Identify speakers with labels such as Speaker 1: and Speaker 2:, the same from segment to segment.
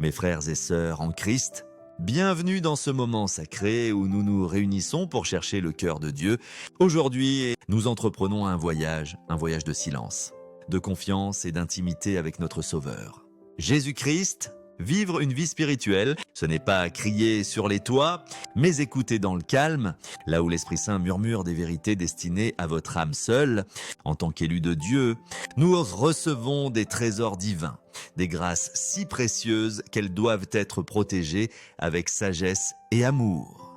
Speaker 1: Mes frères et sœurs en Christ, bienvenue dans ce moment sacré où nous nous réunissons pour chercher le cœur de Dieu. Aujourd'hui, nous entreprenons un voyage de silence, de confiance et d'intimité avec notre Sauveur. Jésus-Christ, vivre une vie spirituelle, ce n'est pas crier sur les toits, mais écouter dans le calme, là où l'Esprit Saint murmure des vérités destinées à votre âme seule. En tant qu'élus de Dieu, nous recevons des trésors divins, des grâces si précieuses qu'elles doivent être protégées avec sagesse et amour.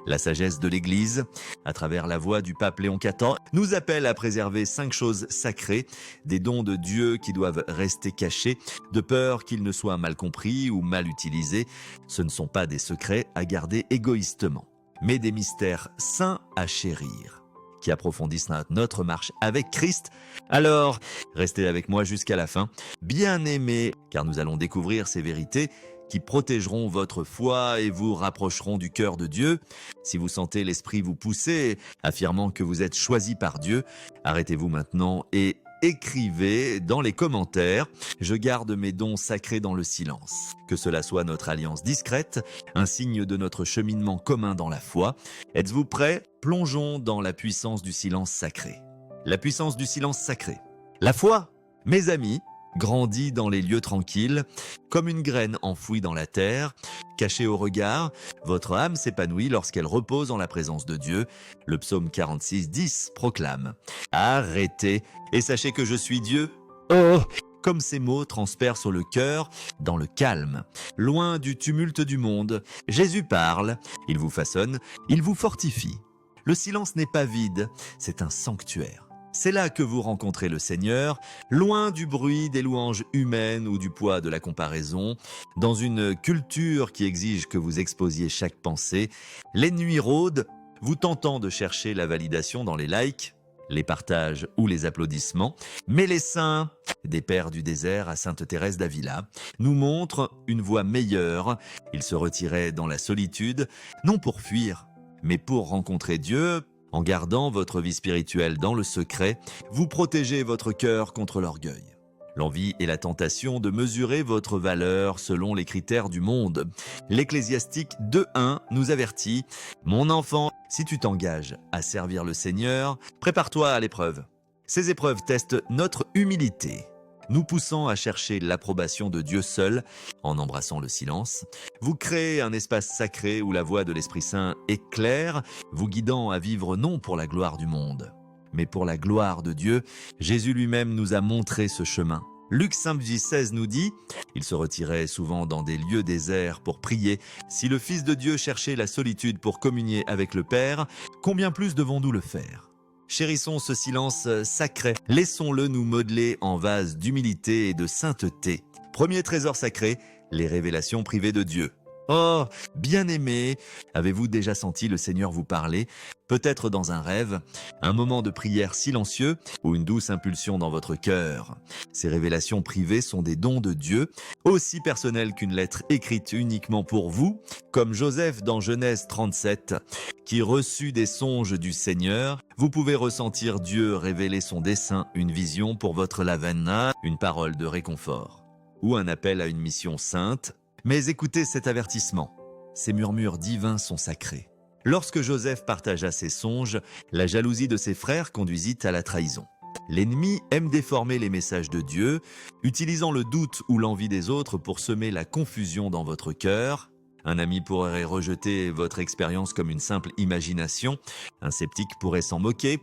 Speaker 1: La sagesse de l'Église, à travers la voix du pape Léon XIV, nous appelle à préserver 5 choses sacrées, des dons de Dieu qui doivent rester cachés, de peur qu'ils ne soient mal compris ou mal utilisés. Ce ne sont pas des secrets à garder égoïstement, mais des mystères saints à chérir, qui approfondissent notre marche avec Christ. Alors, restez avec moi jusqu'à la fin, bien aimés, car nous allons découvrir ces vérités qui protégeront votre foi et vous rapprocheront du cœur de Dieu. Si vous sentez l'esprit vous pousser, affirmant que vous êtes choisi par Dieu, arrêtez-vous maintenant et écrivez dans les commentaires « Je garde mes dons sacrés dans le silence ». Que cela soit notre alliance discrète, un signe de notre cheminement commun dans la foi. Êtes-vous prêts? Plongeons dans la puissance du silence sacré. La puissance du silence sacré. La foi, mes amis, grandit dans les lieux tranquilles, comme une graine enfouie dans la terre, cachée au regard. Votre âme s'épanouit lorsqu'elle repose en la présence de Dieu. Le psaume 46, 10 proclame « Arrêtez et sachez que je suis Dieu ». Oh, comme ces mots transpercent le cœur, dans le calme, loin du tumulte du monde. Jésus parle, il vous façonne, il vous fortifie. Le silence n'est pas vide, c'est un sanctuaire. C'est là que vous rencontrez le Seigneur, loin du bruit des louanges humaines ou du poids de la comparaison. Dans une culture qui exige que vous exposiez chaque pensée, l'ennemi rôde, vous tentant de chercher la validation dans les likes, les partages ou les applaudissements. Mais les saints, des pères du désert à Sainte Thérèse d'Avila, nous montrent une voie meilleure. Ils se retiraient dans la solitude, non pour fuir, mais pour rencontrer Dieu. En gardant votre vie spirituelle dans le secret, vous protégez votre cœur contre l'orgueil, l'envie et la tentation de mesurer votre valeur selon les critères du monde. L'Ecclésiastique 2.1 nous avertit « Mon enfant, si tu t'engages à servir le Seigneur, prépare-toi à l'épreuve. Ces épreuves testent notre humilité, nous poussant à chercher l'approbation de Dieu seul en embrassant le silence. Vous créez un espace sacré où la voix de l'Esprit Saint est claire, vous guidant à vivre non pour la gloire du monde, mais pour la gloire de Dieu. Jésus lui-même nous a montré ce chemin. Luc 5,16 nous dit « Il se retirait souvent dans des lieux déserts pour prier. Si le Fils de Dieu cherchait la solitude pour communier avec le Père, combien plus devons-nous le faire ?» Chérissons ce silence sacré. Laissons-le nous modeler en vase d'humilité et de sainteté. Premier trésor sacré, les révélations privées de Dieu. Oh, bien-aimés, avez-vous déjà senti le Seigneur vous parler? Peut-être dans un rêve, un moment de prière silencieux ou une douce impulsion dans votre cœur. Ces révélations privées sont des dons de Dieu, aussi personnels qu'une lettre écrite uniquement pour vous, comme Joseph dans Genèse 37, qui reçut des songes du Seigneur. Vous pouvez ressentir Dieu révéler son dessein, une vision pour votre lavena, une parole de réconfort, ou un appel à une mission sainte. Mais écoutez cet avertissement, ces murmures divins sont sacrés. Lorsque Joseph partagea ses songes, la jalousie de ses frères conduisit à la trahison. L'ennemi aime déformer les messages de Dieu, utilisant le doute ou l'envie des autres pour semer la confusion dans votre cœur. Un ami pourrait rejeter votre expérience comme une simple imagination. Un sceptique pourrait s'en moquer.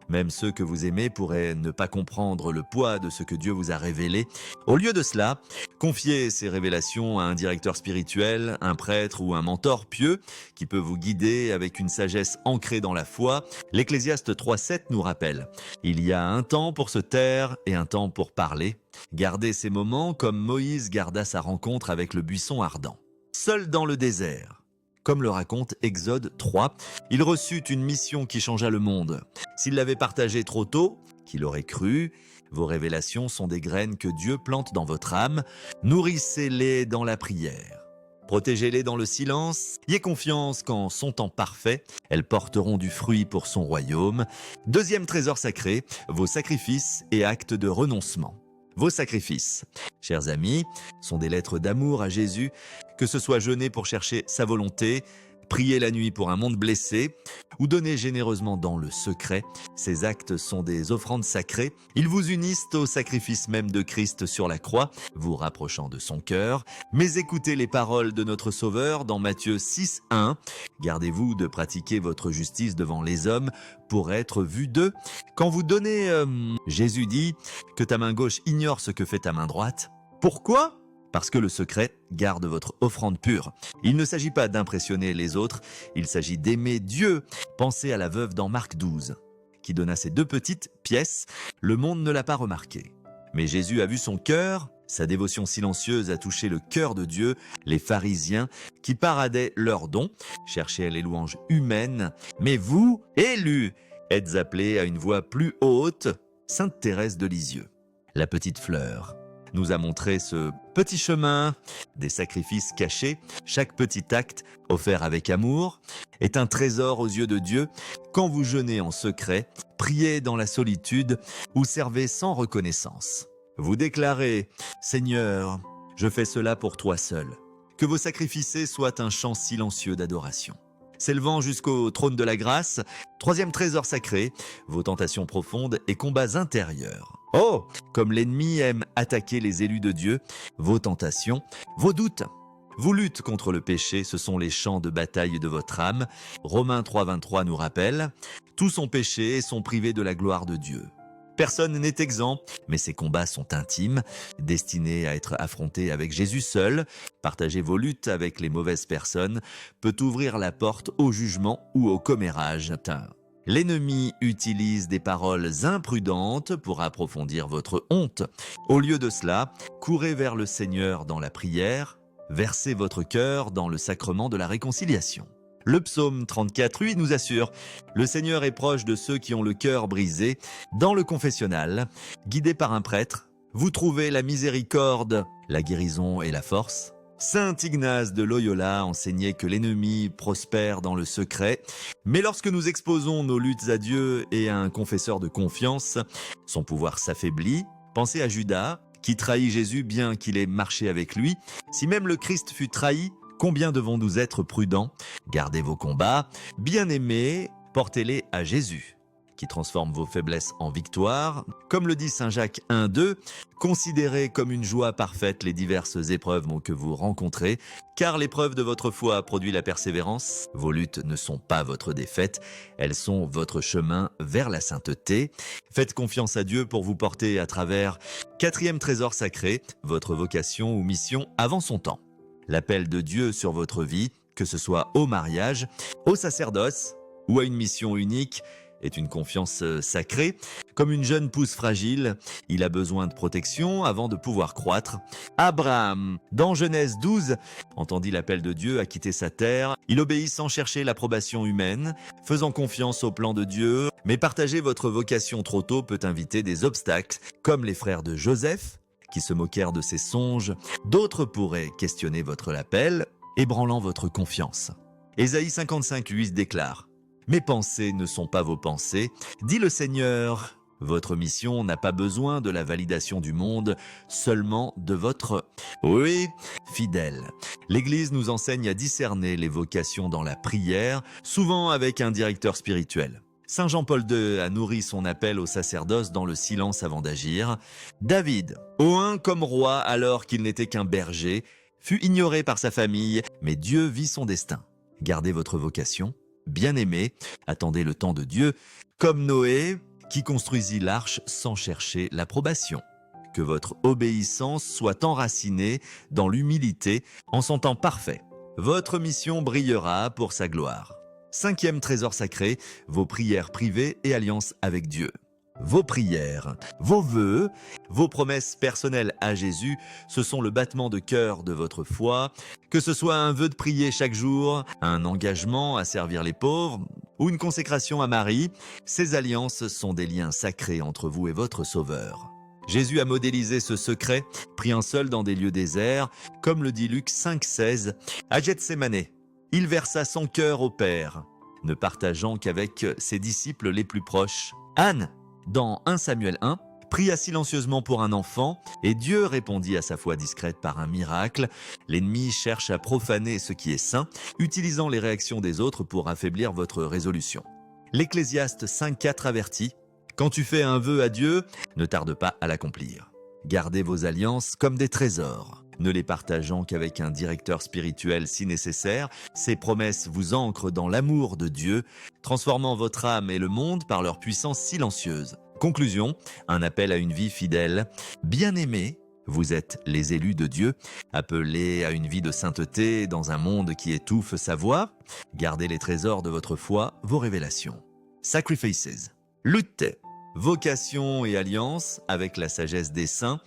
Speaker 1: Même ceux que vous aimez pourraient ne pas comprendre le poids de ce que Dieu vous a révélé. Au lieu de cela, confiez ces révélations à un directeur spirituel, un prêtre ou un mentor pieux qui peut vous guider avec une sagesse ancrée dans la foi. L'Ecclésiaste 3.7 nous rappelle « Il y a un temps pour se taire et un temps pour parler. Gardez ces moments comme Moïse garda sa rencontre avec le buisson ardent. » Seul dans le désert. Comme le raconte Exode 3, il reçut une mission qui changea le monde. S'il l'avait partagée trop tôt, qu'il aurait cru, vos révélations sont des graines que Dieu plante dans votre âme. Nourrissez-les dans la prière. Protégez-les dans le silence. Ayez confiance qu'en son temps parfait, elles porteront du fruit pour son royaume. Deuxième trésor sacré, vos sacrifices et actes de renoncement. Vos sacrifices. Chers amis, sont des lettres d'amour à Jésus, que ce soit jeûner pour chercher sa volonté, prier la nuit pour un monde blessé ou donner généreusement dans le secret. Ces actes sont des offrandes sacrées. Ils vous unissent au sacrifice même de Christ sur la croix, vous rapprochant de son cœur. Mais écoutez les paroles de notre Sauveur dans Matthieu 6:1. Gardez-vous de pratiquer votre justice devant les hommes pour être vu d'eux. Quand vous donnez, Jésus dit que ta main gauche ignore ce que fait ta main droite. Pourquoi ? Parce que le secret garde votre offrande pure. Il ne s'agit pas d'impressionner les autres, il s'agit d'aimer Dieu. Pensez à la veuve dans Marc 12, qui donna ces 2 petites pièces. Le monde ne l'a pas remarqué. Mais Jésus a vu son cœur, sa dévotion silencieuse a touché le cœur de Dieu. Les pharisiens, qui paradaient leurs dons, cherchaient les louanges humaines. Mais vous, élus, êtes appelés à une voix plus haute. Sainte Thérèse de Lisieux, la petite fleur, nous a montré ce petit chemin des sacrifices cachés. Chaque petit acte, offert avec amour, est un trésor aux yeux de Dieu. Quand vous jeûnez en secret, priez dans la solitude ou servez sans reconnaissance. Vous déclarez « Seigneur, je fais cela pour toi seul ». Que vos sacrificés soient un chant silencieux d'adoration. S'élevant jusqu'au trône de la grâce, 3e trésor sacré, vos tentations profondes et combats intérieurs. Oh, comme l'ennemi aime attaquer les élus de Dieu, vos tentations, vos doutes. Vos luttes contre le péché, ce sont les champs de bataille de votre âme. Romains 3:23 nous rappelle « Tous ont péché et sont privés de la gloire de Dieu ». Personne n'est exempt, mais ces combats sont intimes, destinés à être affrontés avec Jésus seul. Partager vos luttes avec les mauvaises personnes peut ouvrir la porte au jugement ou au commérage. L'ennemi utilise des paroles imprudentes pour approfondir votre honte. Au lieu de cela, courez vers le Seigneur dans la prière, versez votre cœur dans le sacrement de la réconciliation. Le psaume 34, lui, nous assure « Le Seigneur est proche de ceux qui ont le cœur brisé. » Dans le confessionnal, guidé par un prêtre, vous trouvez la miséricorde, la guérison et la force. Saint Ignace de Loyola enseignait que l'ennemi prospère dans le secret, mais lorsque nous exposons nos luttes à Dieu et à un confesseur de confiance, son pouvoir s'affaiblit. Pensez à Judas, qui trahit Jésus bien qu'il ait marché avec lui. Si même le Christ fut trahi, combien devons-nous être prudents? Gardez vos combats, bien-aimés, portez-les à Jésus, qui transforme vos faiblesses en victoire. Comme le dit Saint Jacques 1:2, considérez comme une joie parfaite les diverses épreuves que vous rencontrez, car l'épreuve de votre foi produit la persévérance. Vos luttes ne sont pas votre défaite, elles sont votre chemin vers la sainteté. Faites confiance à Dieu pour vous porter à travers 4e trésor sacré, votre vocation ou mission avant son temps. L'appel de Dieu sur votre vie, que ce soit au mariage, au sacerdoce ou à une mission unique, est une confiance sacrée. Comme une jeune pousse fragile, il a besoin de protection avant de pouvoir croître. Abraham, dans Genèse 12, entendit l'appel de Dieu à quitter sa terre. Il obéit sans chercher l'approbation humaine, faisant confiance au plan de Dieu. Mais partager votre vocation trop tôt peut inviter des obstacles, comme les frères de Joseph, qui se moquèrent de ses songes. D'autres pourraient questionner votre appel, ébranlant votre confiance. Ésaïe 55:8 déclare « Mes pensées ne sont pas vos pensées, dit le Seigneur. Votre mission n'a pas besoin de la validation du monde, seulement de votre... » Oui, fidèle. L'Église nous enseigne à discerner les vocations dans la prière, souvent avec un directeur spirituel. Saint Jean-Paul II a nourri son appel au sacerdoce dans le silence avant d'agir. David, oint comme roi alors qu'il n'était qu'un berger, fut ignoré par sa famille, mais Dieu vit son destin. Gardez votre vocation, bien-aimés, attendez le temps de Dieu, comme Noé, qui construisit l'arche sans chercher l'approbation. Que votre obéissance soit enracinée dans l'humilité en son temps parfait. Votre mission brillera pour sa gloire. 5e trésor sacré, vos prières privées et alliances avec Dieu. Vos prières, vos vœux, vos promesses personnelles à Jésus, ce sont le battement de cœur de votre foi. Que ce soit un vœu de prier chaque jour, un engagement à servir les pauvres ou une consécration à Marie, ces alliances sont des liens sacrés entre vous et votre Sauveur. Jésus a modélisé ce secret, pris un seul dans des lieux déserts, comme le dit Luc 5:16, à Gethsémane. Il versa son cœur au Père, ne partageant qu'avec ses disciples les plus proches. Anne, dans 1 Samuel 1, pria silencieusement pour un enfant, et Dieu répondit à sa foi discrète par un miracle. L'ennemi cherche à profaner ce qui est saint, utilisant les réactions des autres pour affaiblir votre résolution. L'Ecclésiaste 5.4 avertit « Quand tu fais un vœu à Dieu, ne tarde pas à l'accomplir. Gardez vos alliances comme des trésors, ne les partageant qu'avec un directeur spirituel si nécessaire. Ces promesses vous ancrent dans l'amour de Dieu, transformant votre âme et le monde par leur puissance silencieuse. » Conclusion, un appel à une vie fidèle. Bien-aimés, vous êtes les élus de Dieu, appelés à une vie de sainteté dans un monde qui étouffe sa voix. Gardez les trésors de votre foi, vos révélations. Sacrifices. Luttez. Vocation et alliance avec la sagesse des saints,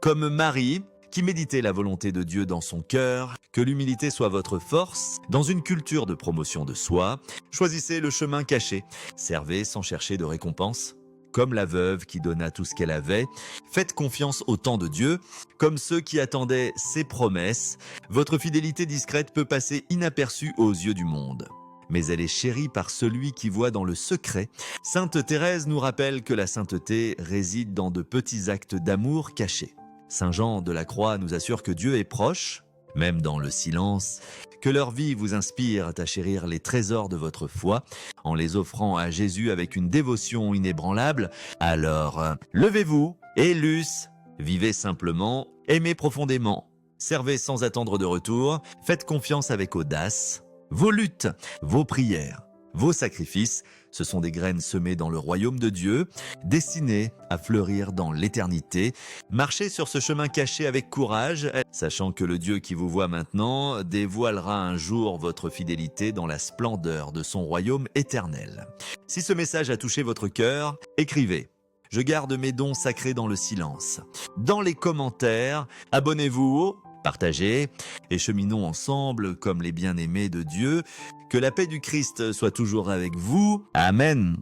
Speaker 1: comme Marie, qui méditait la volonté de Dieu dans son cœur, que l'humilité soit votre force. Dans une culture de promotion de soi, choisissez le chemin caché, servez sans chercher de récompense. Comme la veuve qui donna tout ce qu'elle avait, faites confiance au temps de Dieu, comme ceux qui attendaient ses promesses. Votre fidélité discrète peut passer inaperçue aux yeux du monde, mais elle est chérie par celui qui voit dans le secret. Sainte Thérèse nous rappelle que la sainteté réside dans de petits actes d'amour cachés. Saint Jean de la Croix nous assure que Dieu est proche, même dans le silence, que leur vie vous inspire à chérir les trésors de votre foi en les offrant à Jésus avec une dévotion inébranlable. Alors, levez-vous, élus, vivez simplement, aimez profondément, servez sans attendre de retour, faites confiance avec audace. Vos luttes, vos prières, vos sacrifices, ce sont des graines semées dans le royaume de Dieu, destinées à fleurir dans l'éternité. Marchez sur ce chemin caché avec courage, sachant que le Dieu qui vous voit maintenant dévoilera un jour votre fidélité dans la splendeur de son royaume éternel. Si ce message a touché votre cœur, écrivez. Je garde mes dons sacrés dans le silence. Dans les commentaires, abonnez-vous, partagez et cheminons ensemble comme les bien-aimés de Dieu. Que la paix du Christ soit toujours avec vous. Amen.